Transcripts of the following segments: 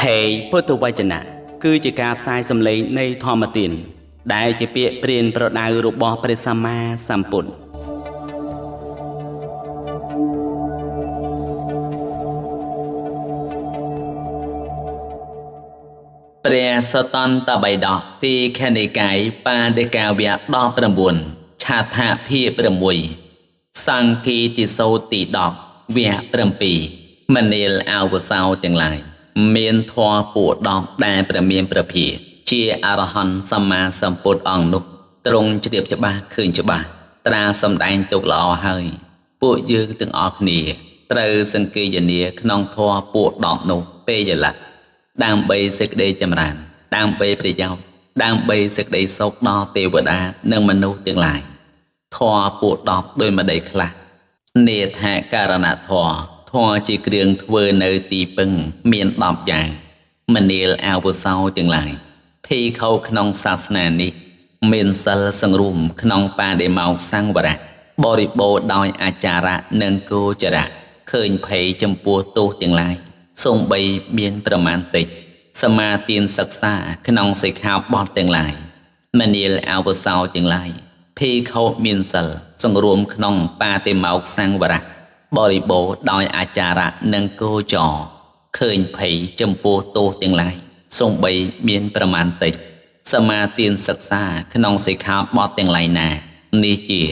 Phê Phật tu Vajana cứ chỉ cả sai xâm lấyនៃធម្មទានដែលជាពាក្យព្រានប្រដៅរបស់ព្រះសម្មាសម្ពុទ្ធព្រះសតន្តបិដកទីខនិកាយបាដិកាវៈ19ឆាថាភិ6សង្កីតិសោទី10វៈ7មនាលអវសោទាំងឡាយមានធម៌ពួក10ដែលព្រះមានព្រះភិជាអរហន្តសម្មាសម្ពុទ្ធអង្គនោះទ្រង់ជ្រាបច្បាស់ឃើញច្បាស់ត្រាសម្ដែងទុកល្អហើយពួកយើងទាំងអស់គ្នាត្រូវសង្កេយនាក្នុងធម៌ពួក10នោះពេលយលៈដើម្បីសេចក្តីចម្រើនដើម្បីប្រយោជន៍ដើម្បីសេចក្តីសុខដល់ទេវតានិងមនុស្សទាំងឡាយធម៌ពួក10ដោយម្ដេចខ្លះនេថាករណធម៌ធម៌ជាគ្រឿងធ្វើនៅទីពឹងមាន10យ៉ាងមនាលអវសោទាំងឡាយភីខោក្នុងសាសនានេះមានសិលសង្រួមក្នុងបដិមោក្សង្វរៈបរិបូរដោយអាចារៈនិងគោចរៈឃើញភ័យចំពោះទោសទាំងឡាយសូម្បីមានប្រមាណតិចសមាទានសិក្សាក្នុងសិក្ខាបទទាំងឡាយមនាលអវសោទាំងឡាយភីខោមានសិលសង្រួមក្នុងបដិមោក្សង្វរៈបរិបូរដោយអាចារៈនិងគោចរឃើញភ័យចំពោះទោសទាំងឡាយសូម្បីមានប្រមាណតិចសមាទានសិក្សាក្នុងសិក្ខាបទទាំងឡាយណានេះជា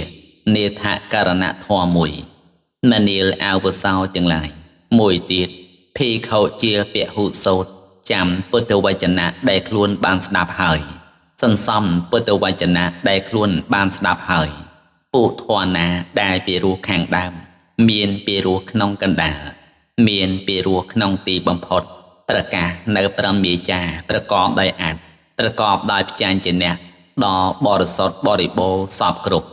នេថករណធម៌មួយមនាលអវសោទាំងឡាយមួយទៀតភីខោជាពហុសោតចាំពុទ្ធវចនៈដែលខ្លួនបានស្ដាប់ហើយសន្សំពុទ្ធវចនៈដែលខ្លួនបានស្ដាប់ហើយពុទ្ធធម៌ណាដែលពីរោះខាងដើមមានពីរោះក្នុងកណ្ដាលមានពីរោះក្នុងទីបំផុតប្រកាសនៅព្រមមេចាប្រកបដោយអត្ថប្រកបដោយផ្ចាញ់ជាអ្នកដល់បរិសុទ្ធបរិបូរណ៍សពគ្រប់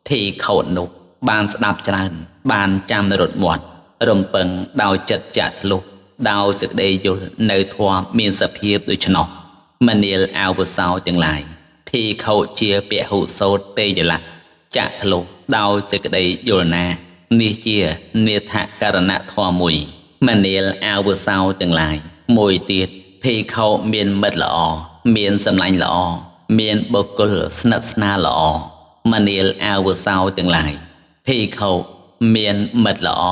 ភីខោនោះបានស្ដាប់ច្រើនបានចាំរត់មាត់រំពឹងដោយចិត្តចាក់ធ្លុះដោយសេចក្តីយល់នៅធម៌មានសភាពដូច្នោះមនាលអវសោទាំងឡាយភីខោជាពហុសោតពេយលៈចាក់ធ្លុះដោយសេចក្តីយល់ណានេះជានេថករណធម៌មួយមនាលអវសោទាំងឡាយមួយទៀតភីខោមានមិត្តល្អមានសម្លាញ់ល្អមានបុគ្គលស្និទ្ធស្នាលល្អមនាលអវសោទាំងឡាយភីខោមានមិត្តល្អ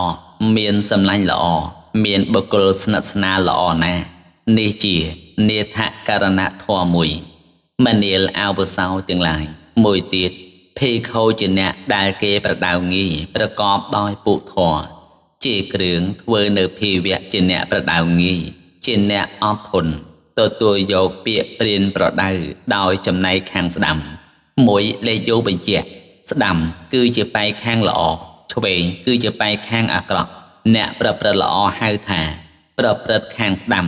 មានសម្លាញ់ល្អមានបុគ្គលស្និទ្ធស្នាលល្អណានេះជានេថករណធម៌មួយមនាលអវសោទាំងឡាយមួយទៀតភីខោជាអ្នកដែលគេប្រដៅងាយប្រកបដោយពុទ្ធធម៌ជាគ្រឿងធ្វើនៅភាវៈជាអ្នកប្រដៅងាយជាអ្នកអត់ធន់ទទួលយកពាក្យព្រានប្រដៅដោយចំណែកខាងស្ដាំមួយលេខយកបញ្ជាក់ស្ដាំគឺជាបែកខាងល្អឆ្វេងគឺជាបែកខាងអាក្រក់អ្នកប្រព្រឹត្តល្អហៅថាប្រព្រឹត្តខាងស្ដាំ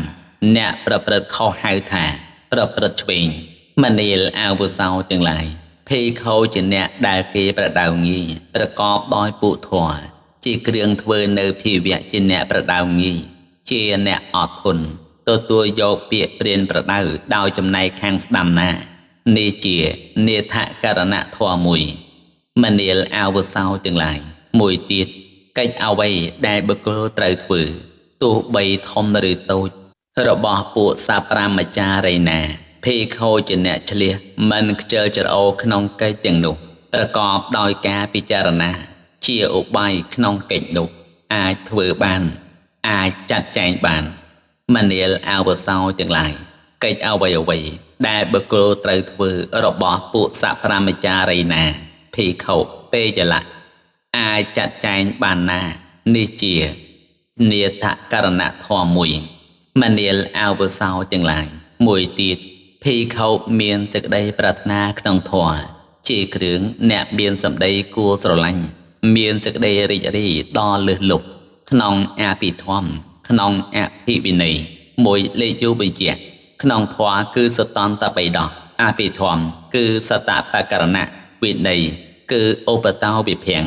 អ្នកប្រព្រឹត្តខុសហៅថាប្រព្រឹត្តឆ្វេងមនាលអវសោទាំងឡាយភីខោជាអ្នកដែលគេប្រដៅងាយប្រកបដោយពុទ្ធធម៌ជាគ្រឿងធ្វើនៅភាវៈជាអ្នកប្រដៅងាយជាអ្នកអត់ធន់ទទួលយកពាក្យព្រានប្រដៅដោយចំណែកខាងស្ដាំណានេះជានេថករណធម៌មួយមនាលអវសោទាំងឡាយមួយទៀតកិច្ចអ្វីដែលបុគ្គលត្រូវធ្វើទោះបីធំឬតូចរបស់ពួកសាប្រាមចារីណាភីខោជាអ្នកឆ្លៀសមិនខ្ជិលច្រអូក្នុងកិច្ចទាំងនោះប្រកបដោយការពិចារណាជាឧបាយក្នុងកិច្ចនោះអាចធ្វើបានអាចចាត់ចែងបានមនាលអវសោទាំងឡាយកិច្ចអ្វីដែលបុគ្គលត្រូវធ្វើរបស់ពួកសាប្រាមចារីណាភីខោពេយលៈអាចចាត់ចែងបានណានេះជានេថករណធម៌មួយមនាលអវសោទាំងឡាយមួយទៀតភីខោមានសេចក្តីប្រាថ្នាក្នុងធម៌ជាគ្រឿងអ្នកមានសម្ដីគួរស្រឡាញ់មានសេចក្តីរីករាយដល់លើសលប់ក្នុងអភិធម្មក្នុងអភិវិន័យមួយលេខយកបញ្ជាក់ក្នុងធម៌គឺសតន្តបិដកអភិធម្មគឺសតបករណៈវិន័យគឺឧបតោវិភាំង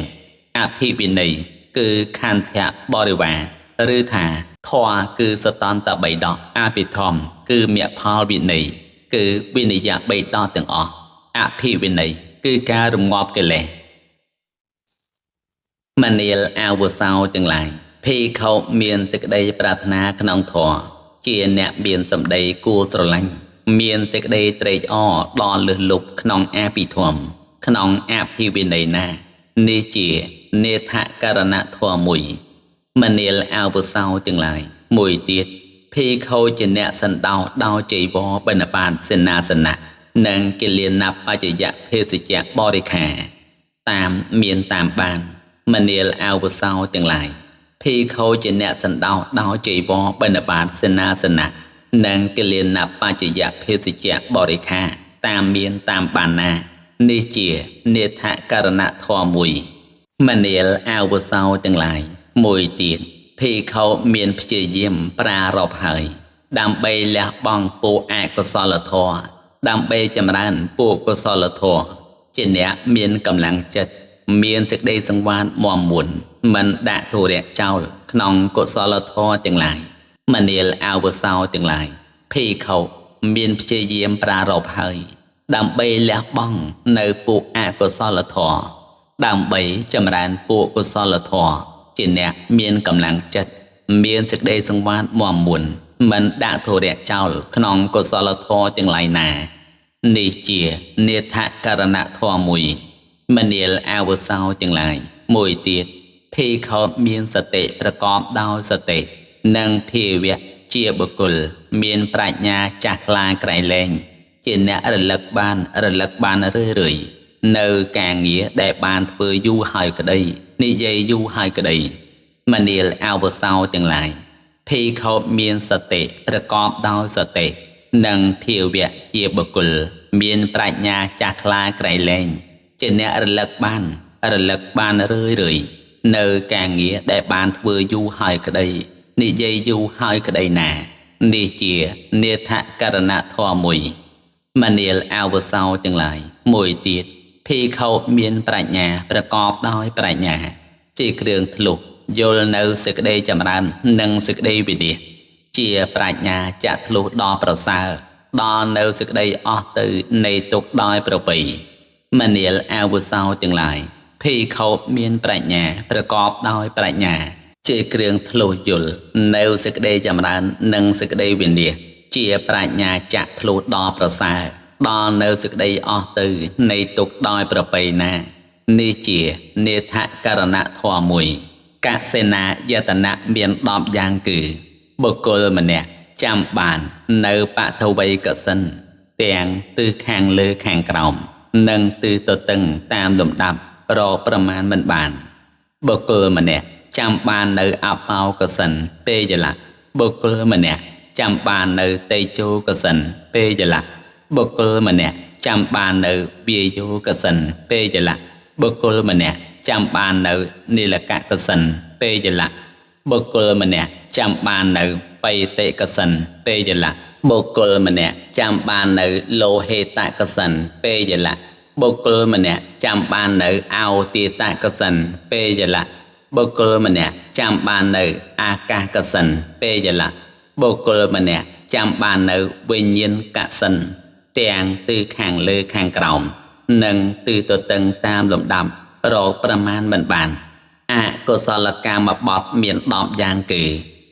អភិវិន័យគឺខន្ធៈបរិវារឬថាធម៌គឺសតន្តបិដកអភិធម្មគឺមគ្គផលវិន័យគឺវិនយៈបិដកទាំងអស់អភិវិន័យគឺការរងាប់កិលេសមនាលអវសោទាំងឡាយភីខោមានសេចក្តីប្រាថ្នាក្នុងធម៌ ជាអ្នកមានសម្ដីគួរស្រឡាញ់មានសេចក្តីត្រេកអរដល់លឹះលុបក្នុងអភិធម្មក្នុងអភិវិន័យណានេះជានេថករណធម៌មួយមនាលអវសោទាំងឡាយមួយទៀតភីខោជាអ្នកសណ្ដោដោយចីវរបិណ្ឌបាតសេនាសនៈនិងកិលានបច្ចយៈភេសជ្ជៈបរិខាតាមមានតាមបានមនាលអវសោទាំងឡាយភីខោជាអ្នកសណ្ដោដោយចីវរបិណ្ឌបាតសេនាសនៈនិងកិលានបច្ចយៈភេសជ្ជៈបរិខាតាមមានតាមបានណានេះជានេថករណធម៌មួយមនាលអវសោទាំងឡាយមួយទៀតភីខោមានព្យាយាមប្រារព្ធហើយដើម្បីលះបង់ពួកអកុសលធម៌ដើម្បីចម្រើនពួកកុសលធម៌ជាអ្នកមានកម្លាំងចិត្តមានសេចក្តីសង្វាតមាំមួនមិនដាក់ធុរៈចោលក្នុងកុសលធម៌ទាំងឡាយមនាលអវសោទាំងឡាយភីខោមានព្យាយាមប្រារព្ធហើយដើម្បីលះបង់នៅពួកអកុសលធម៌ដើម្បីចម្រើនពួកកុសលធម៌ជាអ្នកមានកម្លាំងចិត្តមានសេចក្តីសង្វាតមាំមួនមិនដាក់ធុរៈចោលក្នុងកុសលធម៌ទាំងឡាយណានេះជានេថករណធម៌មួយមនាលអវសោទាំងឡាយមួយទៀតភីខោមានសតិប្រកបដោយសតិនិងភាវៈជាបុគ្គលមានប្រាជ្ញាចាស់ខ្លាក្រៃលែងជាអ្នករលឹកបានរឿយនៅការងារដែលបានធ្វើយូរហើយក្តីនិយាយយូរហើយក្តីមនាលអវសោទាំងឡាយភីខោមានសតិប្រកបដោយសតិនិងភាវៈជាបុគ្គលមានប្រាជ្ញាចាស់ខ្លាក្រៃលែងជាអ្នករលឹកបានរឿយនៅការងារដែលបានធ្វើយូរហើយក្តីនិយាយយូរហើយក្តីណានេះជានេថករណធម៌មួយមនាលអវសោទាំងឡាយមួយទៀតភីខោមានប្រាជ្ញាប្រកបដោយប្រាជ្ញាជាគ្រឿងធ្លុះយល់នៅសេចក្តីចម្រើននិងសេចក្តីវិនិច្ឆ័យជាប្រាជ្ញាចាក់ធ្លុះដល់ប្រសើរដល់នៅសេចក្តីអស់ទៅនៃទុក្ខដោយប្រពៃមនាលអវសោទាំងឡាយភីខោមានប្រាជ្ញាប្រកបដោយប្រាជ្ញាជាគ្រឿងធ្លុះយល់នៅសេចក្តីចម្រើននិងសេចក្តីវិនិច្ឆ័យជាប្រាជ្ញាចាក់ធ្លុះដល់ប្រសើរដល់នៅសេចក្តីអស់ទៅនៃទុក្ខដោយប្រពៃណានេះជានេថករណធម៌មួយកសេនាយតនៈមាន10យ៉ាងគឺបុគ្គលម្នាក់ចាំបាននៅបថវ័យកសិនទាំងទិសខាងលើខាងក្រោមនិងទិសទទឹងតាមលំដាប់រកប្រមាណមិនបានបុគ្គលម្នាក់ចាំបាននៅអបោកសិនពេយលៈបុគ្គលម្នាក់ចាំបាននៅតេជោកសិនពេយលៈបុគ្គលម្នាក់ចាំបាននៅវាយោកសិនពេយលៈបុគ្គលម្នាក់ចាំបាននៅនីលកកសិនពេយលៈបុគ្គលម្នាក់ចាំបាននៅបៃតេកសិនពេយលៈបុគ្គលម្នាក់ចាំបាននៅលោហេតកសិនពេយលៈបុគ្គលម្នាក់ចាំបាននៅអោទាតកសិនពេយលៈបុគ្គលម្នាក់ចាំបាននៅអាកាសកសិនពេយលៈបុគ្គលម្នាក់ចាំបាននៅវិញ្ញាណកសិនទាំងទិសខាងលើខាងក្រោមនិងទិសទទឹងតាមលំដាប់រកប្រមាណមិនបានអកុសលកម្មបទមាន10យ៉ាងគឺ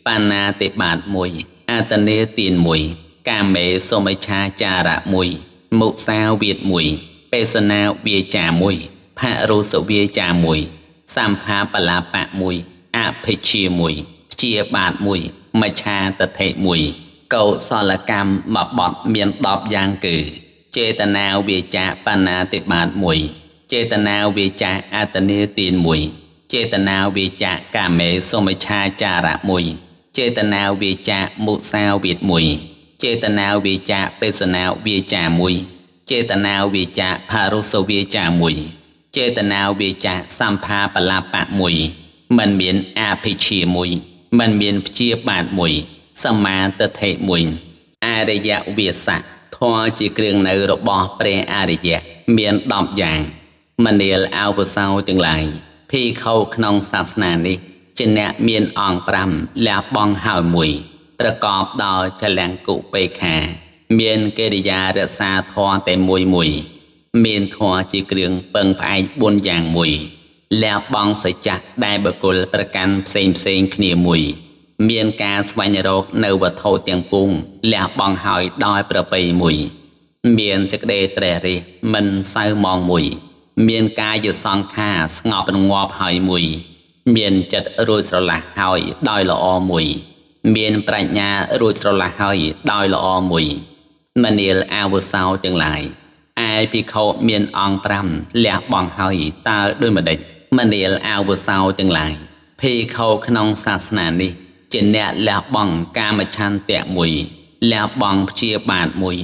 បាណាតិបាត1អតនេទាន1កាមេសុមិច្ឆាចារៈ1មុសាវាទ1បេសនាវាចា1ផរុសវាចា1សម្ភាបលាបៈ1អភិជ្ជា1ព្យាបាទ1មច្ឆាតថេ1កុសលកម្មបទមាន10យ៉ាងគឺចេតនាវាចាបាណាតិបាត1ចេតនាវាចាអតនេទាន1ចេតនាវាចាកាមេសុមិច្ឆាចារៈ1ចេតនាវាចាមុសាវាទ1ចេតនាវាចាបេសនាវាចា1ចេតនាវាចាផរុសវាចា1ចេតនាវាចាសម្ភាបលាបៈ1មិនមានអភិជ្ជា1មិនមានព្យាបាទ1សមាទិដ្ឋិ1អរិយវាសៈធម៌ជាគ្រឿងនៅរបស់ព្រះអរិយៈមាន10យ៉ាងមនាលអវសោទាំងឡាយភីខោក្នុងសាសនានេះជាអ្នកមានអង្គ5លះបង់ហើយមួយប្រកបដោយចលង្គុបេខាមានកិរិយារក្សាធម៌តែមួយមានធម៌ជាគ្រឿងពឹងផ្អែក4យ៉ាងមួយលះបង់សច្ចៈដែលបុគ្គលប្រកាន់ផ្សេងគ្នាមួយ មានការស្វែងរកនៅវត្ថុទាំងពួងលះបង់ហើយដោយប្រពៃមួយមានសេចក្តីត្រេះរិះមិនសូវមងមួយមានកាយសង្ខារស្ងប់រងាប់ហើយមួយមានចិត្តរួចស្រឡះហើយដោយល្អមួយមានប្រាជ្ញារួចស្រឡះហើយដោយល្អមួយមនាលអាវុសោទាំងឡាយឯភិក្ខុមានអង្គ5លះបង់ហើយតើដូចម្ដេចមនាលអាវុសោទាំងឡាយភិក្ខុក្នុងសាសនានេះជាអ្នកលះបង់កាមច្ឆន្ទៈមួយលះបង់ព្យាបាទមួយ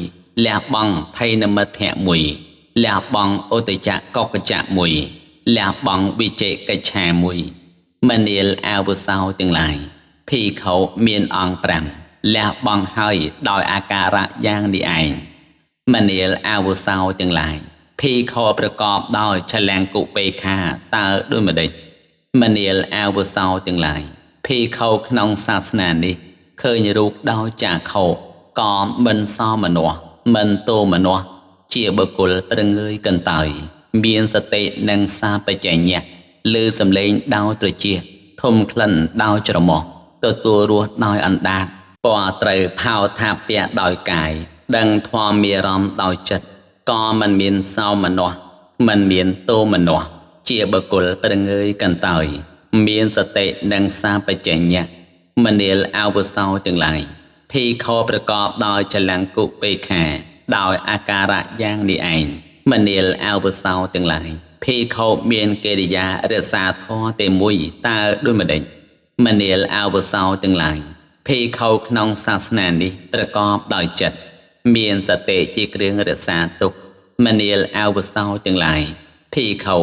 លះបង់ថៃនមិទ្ធៈមួយលះបង់ឧទចៈកុកចៈមួយលះបង់វិជេកិច្ឆាមួយមនាលអាវុសោទាំងឡាយភិក្ខុមានអង្គ5លះបង់ហើយដោយអាការៈយ៉ាងនេះឯងមនាលអាវុសោទាំងឡាយភិក្ខុប្រកបដោយឆលង្គុបេខាតើដូចម្ដេចមនាលអាវុសោទាំងឡាយភិក្ខុក្នុងសាសនានេះឃើញរូបដោយចាខោក៏មិនសមនោះមិនទោមនោះជាបុគ្គលប្រងើយកន្តើយមានសតិនិងសាបច្ចញ្ញៈលើសំឡេងដោយត្រចៀកធំក្លិនដោយច្រមុះទទួលរស់ដោយអណ្ដាតពណ៌ត្រូវផោថាពៈដោយកាយដឹងធម៌មានអារម្មណ៍ដោយចិត្តក៏មិនមានសោមនស្សមិនមានទោមនស្សជាបុគ្គលប្រងើយកន្តើយមានសតិនិងសាបច្ចញ្ញៈមនាលអាវុសោទាំងឡាយភិក្ខុប្រកបដោយចលង្គុបេខាដោយអាការៈយ៉ាងនេះឯងមនាលអាវុសោទាំងឡាយភិក្ខុមានកិរិយារក្សាធម៌តែមួយតើដូចម្ដេចមនាលអាវុសោទាំងឡាយភិក្ខុក្នុងសាសនានេះប្រកបដោយចិត្តមានសតិជាគ្រឿងរក្សាទុកមនាលអាវុសោទាំងឡាយភិក្ខុ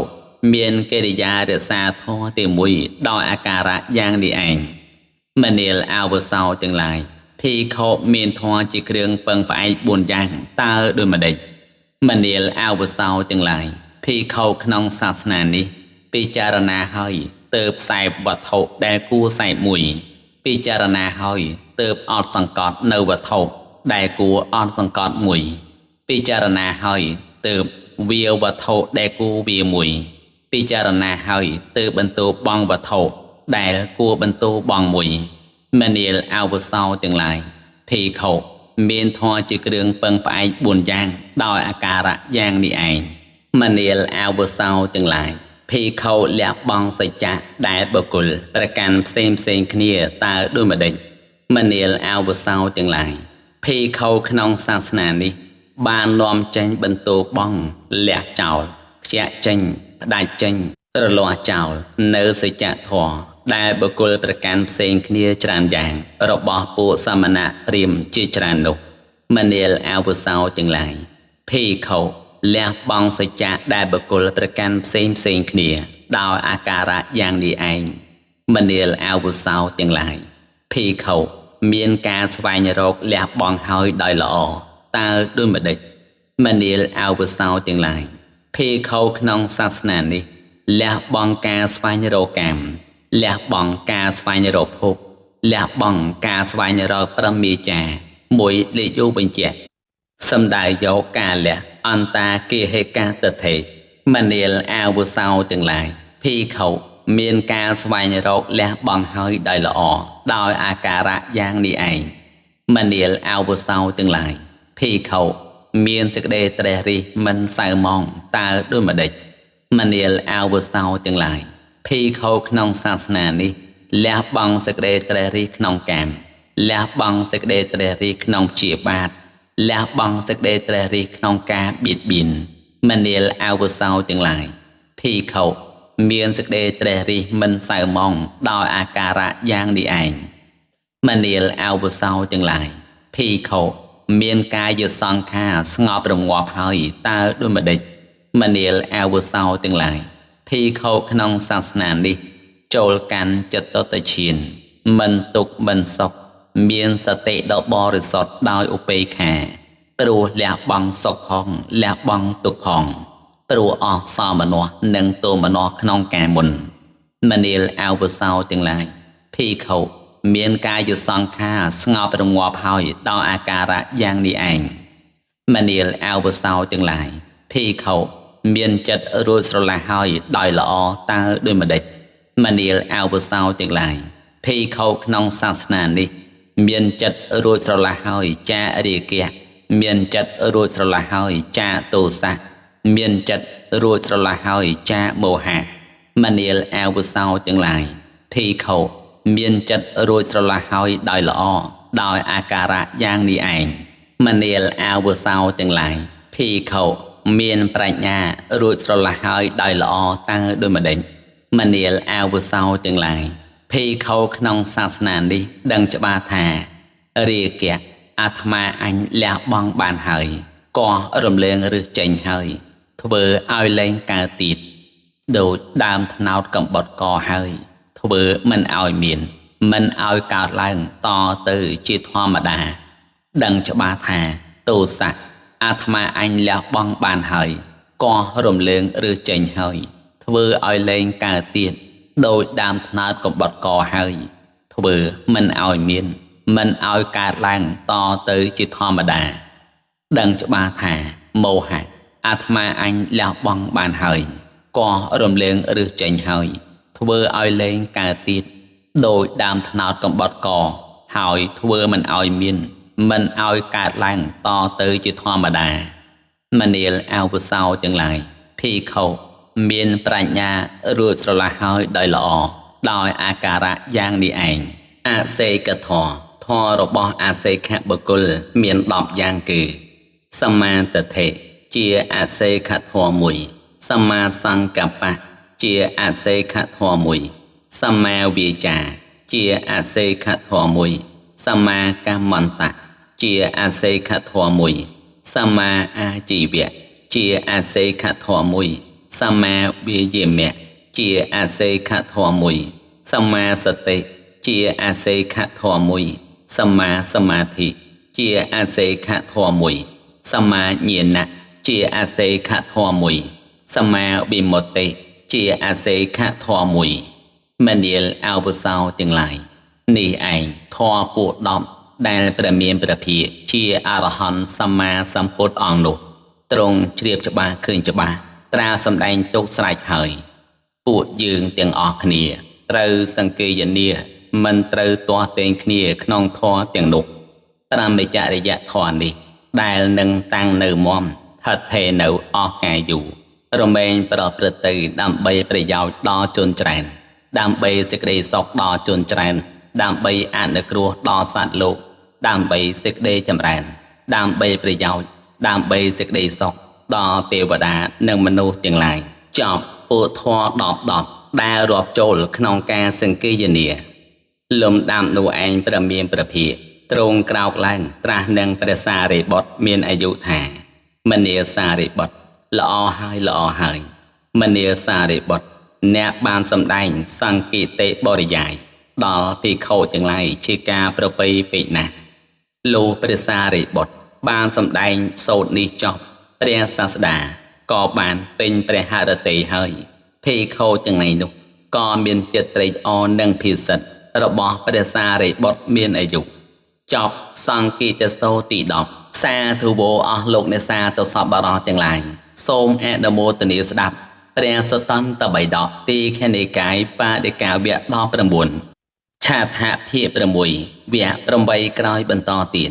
មានកិរិយារក្សាធម៌តែមួយដោយអាការៈយ៉ាងនេះឯងមនាលអាវុសោទាំងឡាយភិក្ខុមានធម៌ជាគ្រឿងពឹងផ្អែក4យ៉ាងតើដូចម្ដេចមនាលអាវុសោទាំងឡាយភិក្ខុក្នុងសាសនានេះពិចារណាហើយទើបខ្សែវត្ថុដែលគួរខ្សែមួយពិចារណាហើយទើបអត់សង្កត់នៅវត្ថុដែលគួរអត់សង្កត់មួយពិចារណាហើយទើបវាវត្ថុដែលគួរវាមួយពិចារណាហើយទើបបន្ទោបង់វត្ថុដែលគួរបន្ទោបង់មួយមនាលអាវុសោទាំងឡាយភិក្ខុមានធម៌ជាគ្រឿងពឹងផ្អែក4យ៉ាងដោយអាការៈយ៉ាងនេះឯងមនាលអាវុសោទាំងឡាយភិក្ខុលះបង់សច្ចៈដែលបុគ្គលប្រកាន់ផ្សេងគ្នាតើដូចម្ដេចមនាលអាវុសោទាំងឡាយភិក្ខុក្នុងសាសនានេះបាននាំចេញបន្ទោបង់លះចោលខ្ជាក់ចេញផ្ដាច់ចេញរលាស់ចោលនៅសច្ចៈធម៌ដែលបុគ្គលប្រកាន់ផ្សេងគ្នាច្រើនយ៉ាងរបស់ពួកសមណៈព្រាហ្មណ៍ជាច្រើននោះមនាលអាវុសោទាំងឡាយភិក្ខុលះបង់សច្ចៈដែលបុគ្គលប្រកាន់ផ្សេងគ្នាដោយអាការៈយ៉ាងនេះឯងមនាលអាវុសោទាំងឡាយភិក្ខុមានការស្វែងរកលះបង់ហើយដោយល្អតើដូចម្ដេចមនាលអាវុសោទាំងឡាយភិក្ខុក្នុងសាសនានេះលះបង់ការស្វែងរកកាមលះបង់ការស្វែងរកភពលះបង់ការស្វែងរកព្រមាចារ្យមួយលេខយោបញ្ជាក់សំដៅយកការលះអន្តាគេហេកាទថេមនាលអាវុសោទាំងឡាយភិក្ខុមានការស្វែងរកលះបង់ហើយដោយល្អដោយអាការៈយ៉ាងនេះឯងមនាលអាវុសោទាំងឡាយភិក្ខុមានសេចក្តីត្រេះរិះមិនសៅមងតើដូចម្ដេចមនាលអាវុសោទាំងឡាយភិក្ខុក្នុងសាសនានេះលះបង់សេចក្តីត្រេះរិះក្នុងកាមលះបង់សេចក្តីត្រេះរិះក្នុងព្យាបាទលះបង់សេចក្តីត្រេះរិះក្នុងការបៀតបៀនមនាលអាវុសោទាំងឡាយភិក្ខុមានសេចក្តីត្រេះរិះមិនសៅមងដោយអាការៈយ៉ាងនេះឯងមនាលអាវុសោទាំងឡាយភិក្ខុមានកាយសង្ខារស្ងប់រងាប់ហើយតើដូចម្ដេចមនាលអាវុសោទាំងឡាយភិក្ខុក្នុងសាសនានេះចូលកាន់ចិត្តតឈានមិនទុកមិនសុខមានសតិដ៏បរិសុទ្ធដោយឧបេក្ខាព្រោះលះបង់សុខផងលះបង់ទុក្ខផងព្រោះអស់សោមនស្សនិងទោមនស្សក្នុងការមុនមនាលអាវុសោទាំងឡាយភិក្ខុមានកាយសង្ខារស្ងប់រងាប់ហើយដោយអាការៈយ៉ាងនេះឯងមនាលអាវុសោទាំងឡាយភិក្ខុមានចិត្តរួចស្រឡះហើយដោយល្អតើដូចម្ដេចមនាលអាវុសោទាំងឡាយ ភីខោក្នុងសាសនានេះមានចិត្តរួចស្រឡះហើយចារាគៈមានចិត្តរួចស្រឡះហើយចាទោសៈមានចិត្តរួចស្រឡះហើយចាមោហៈមនាលអវសោទាំងឡាយភីខោមានចិត្តរួចស្រឡះហើយដោយល្អដោយអាការៈយ៉ាងនេះឯងមនាលអវសោទាំងឡាយភីខោមានប្រាជ្ញារួចស្រឡះហើយដោយល្អតើដូចម្ដេចមនាលអវសោទាំងឡាយភីខោក្នុងសាសនានេះដឹងច្បាស់ថារាគៈអាត្មាអញលះបង់បានហើយកោះរំលែងឬចេញហើយធ្វើឲ្យលែងកើតទៀតដូចដើមថ្នោតកំបុតកហើយធ្វើមិនឲ្យមានមិនឲ្យកើតឡើងតទៅជាធម្មតាដឹងច្បាស់ថាទោសៈអាត្មាអញលះបង់បានហើយកោះរំលែងឬចេញហើយធ្វើឲ្យលែងកើតទៀតដោយដើមថ្នោតកំបុតកហើយធ្វើមិនឲ្យមានមិនឲ្យកើតឡើងតទៅជាធម្មតាដឹងច្បាស់ថាមោហៈអាត្មាអញលះបង់បានហើយកោះរំលែងឬចេញហើយធ្វើឲ្យលែងកើតទៀតដោយដើមថ្នោតកំបុតកហើយធ្វើមិនឲ្យមានមិនឲ្យកើតឡើងតទៅជាធម្មតាមនាលអវសោទាំងឡាយភីខោមានប្រាជ្ញារួចស្រឡះហើយដោយល្អដោយអាការៈយ៉ាងនេះឯងអសេកធម៌ធម៌របស់អសេខបុគ្គលមាន10យ៉ាងគឺសម្មាទិដ្ឋិជាអសេខធម៌មួយសម្មាសង្កប្បៈជាអសេខធម៌មួយសម្មាវាចាជាអសេខធម៌មួយសម្មាកម្មន្តៈជាអសេខធម៌មួយសម្មាអាជីវៈជាអសេខធម៌មួយសម្មាវាយាមៈជាអសេខធម៌មួយសម្មាសតិជាអសេខធម៌មួយសម្មាសមាធិជាអសេខធម៌មួយសម្មាញាណៈជាអសេខធម៌មួយសម្មាវិមុតតិជាអសេខធម៌មួយមនាលអវសោទាំងឡាយនេះឯងធម៌ពួក10ដែលព្រះមានព្រះភិក្ខជាអរហន្តសម្មាសម្ពុទ្ធអង្គនោះទ្រង់ជ្រាបច្បាស់ឃើញច្បាស់ត្រាសម្ដែងទុកស្រេចហើយពួកយើងទាំងអស់គ្នាត្រូវសង្កេយនាមិនត្រូវទាស់ទែងគ្នាក្នុងធម៌ទាំងនោះតាមមេចរិយធម៌នេះដែលនឹងតាំងនៅមមស្ថិតថេរនៅអស់កាយយូររមែងប្រព្រឹត្តទៅដើម្បីប្រយោជន៍ដល់ជនច្រើនដើម្បីសេចក្តីសុខដល់ជនច្រើនដើម្បីអនុគ្រោះដល់សត្វលោកដើម្បីសេចក្តីចម្រើនដើម្បីប្រយោជន៍ដើម្បីសេចក្តីសុខដល់ទេវតានិងមនុស្សទាំងឡាយចប់ពុទ្ធធម៌10ដែលរាប់ចូលក្នុងការសង្កេយនាលំដាប់នោះឯងព្រះមានព្រះភិក្ខទ្រង់ក្រោកឡើងត្រាស់នឹងព្រះសារីបុត្រមានអាយុថាមនាសារីបុត្រល្អហើយមនាសារីបុត្រអ្នកបានសម្ដែងសង្កេតិបរិយាយដល់ទីខោទាំងឡាយជាការប្រពៃពេកណាស់លោកព្រះសារីបុត្របានសម្ដែងសូត្រនេះចប់ព្រះសាស្តាក៏បានពេញព្រះហឫទ័យហើយភីខោទាំងឡាយនោះក៏មានចិត្តត្រេកអរនឹងភិសិទ្ធរបស់ព្រះសារីបុត្រមានអាយុចប់សង្កេតសូត្រទី10សាធុវោអស់លោកអ្នកសាទសពបរោះទាំងឡាយសូមអនុមោទនាស្ដាប់ព្រះសតន្តបិដកទីខេណេកាយបដិកាវៈ19ឆាថៈភាគ6វគ្គ8ក្រោយបន្តទៀត